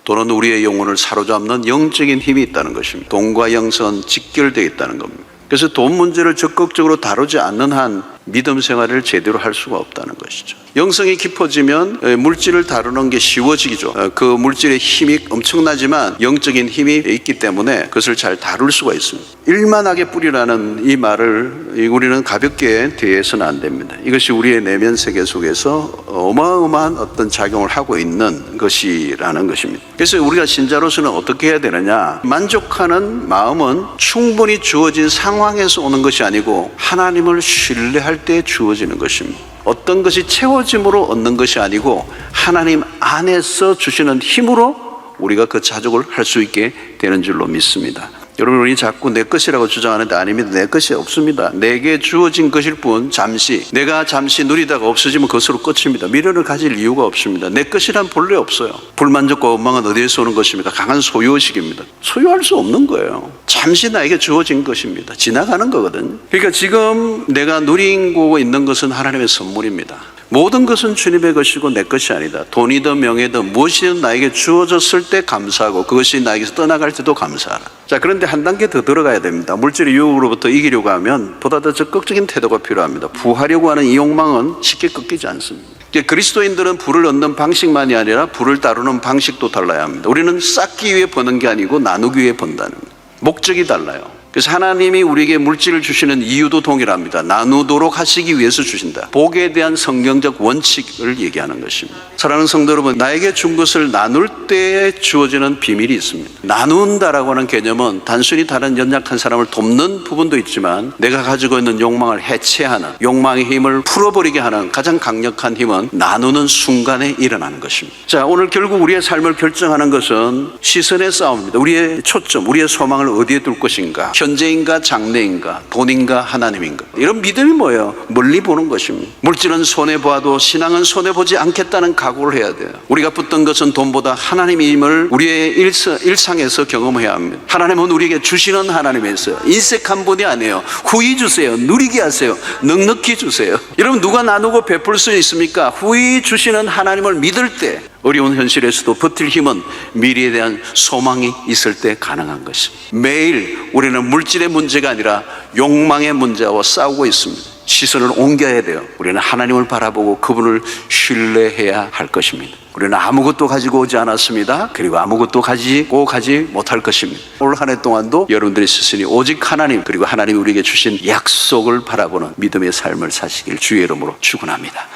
돈은 우리의 영혼을 사로잡는 영적인 힘이 있다는 것입니다. 돈과 영성은 직결되어 있다는 겁니다. 그래서 돈 문제를 적극적으로 다루지 않는 한 믿음 생활을 제대로 할 수가 없다는 것이죠. 영성이 깊어지면 물질을 다루는 게 쉬워지죠. 그 물질의 힘이 엄청나지만 영적인 힘이 있기 때문에 그것을 잘 다룰 수가 있습니다. 일만하게 뿌리라는 이 말을 우리는 가볍게 대해서는 안 됩니다. 이것이 우리의 내면 세계 속에서 어마어마한 어떤 작용을 하고 있는 것이라는 것입니다. 그래서 우리가 신자로서는 어떻게 해야 되느냐? 만족하는 마음은 충분히 주어진 상황에서 오는 것이 아니고 하나님을 신뢰할 때 주어지는 것입니다. 어떤 것이 채워짐으로 얻는 것이 아니고 하나님 안에서 주시는 힘으로 우리가 그 자족을 할 수 있게 되는 줄로 믿습니다. 여러분, 우리 자꾸 내 것이라고 주장하는데 아닙니다. 내 것이 없습니다. 내게 주어진 것일 뿐, 내가 잠시 누리다가 없어지면 그것으로 끝입니다. 미련을 가질 이유가 없습니다. 내 것이란 본래 없어요. 불만족과 원망은 어디에서 오는 것입니까? 강한 소유의식입니다. 소유할 수 없는 거예요. 잠시 나에게 주어진 것입니다. 지나가는 거거든요. 그러니까 지금 내가 누리고 있는 것은 하나님의 선물입니다. 모든 것은 주님의 것이고 내 것이 아니다. 돈이든 명예든 무엇이든 나에게 주어졌을 때 감사하고 그것이 나에게서 떠나갈 때도 감사하라. 자, 그런데 한 단계 더 들어가야 됩니다. 물질의 유혹으로부터 이기려고 하면 보다 더 적극적인 태도가 필요합니다. 부하려고 하는 이 욕망은 쉽게 꺾이지 않습니다. 그리스도인들은 부를 얻는 방식만이 아니라 부를 다루는 방식도 달라야 합니다. 우리는 쌓기 위해 버는 게 아니고 나누기 위해 번다는 거예요. 목적이 달라요. 그래서 하나님이 우리에게 물질을 주시는 이유도 동일합니다. 나누도록 하시기 위해서 주신다. 복에 대한 성경적 원칙을 얘기하는 것입니다. 사랑하는 성도 여러분, 나에게 준 것을 나눌 때 주어지는 비밀이 있습니다. 나눈다라고 하는 개념은 단순히 다른 연약한 사람을 돕는 부분도 있지만 내가 가지고 있는 욕망을 해체하는, 욕망의 힘을 풀어버리게 하는 가장 강력한 힘은 나누는 순간에 일어나는 것입니다. 자, 오늘 결국 우리의 삶을 결정하는 것은 시선의 싸움입니다. 우리의 초점, 우리의 소망을 어디에 둘 것인가? 현재인가 장래인가, 돈인가 하나님인가, 이런 믿음이 뭐예요? 멀리 보는 것입니다. 물질은 손해보아도 신앙은 손해보지 않겠다는 각오를 해야 돼요. 우리가 붙든 것은 돈보다 하나님임을 우리의 일상에서 경험해야 합니다. 하나님은 우리에게 주시는 하나님이었어요. 인색한 분이 아니에요. 후히 주세요. 누리게 하세요. 넉넉히 주세요. 여러분, 누가 나누고 베풀 수 있습니까? 후히 주시는 하나님을 믿을 때, 어려운 현실에서도 버틸 힘은 미래에 대한 소망이 있을 때 가능한 것입니다. 매일 우리는 물질의 문제가 아니라 욕망의 문제와 싸우고 있습니다. 시선을 옮겨야 돼요. 우리는 하나님을 바라보고 그분을 신뢰해야 할 것입니다. 우리는 아무것도 가지고 오지 않았습니다. 그리고 아무것도 가지고 가지 못할 것입니다. 올 한 해 동안도 여러분들이 스스로 오직 하나님, 그리고 하나님이 우리에게 주신 약속을 바라보는 믿음의 삶을 사시길 주의 이름으로 축원합니다.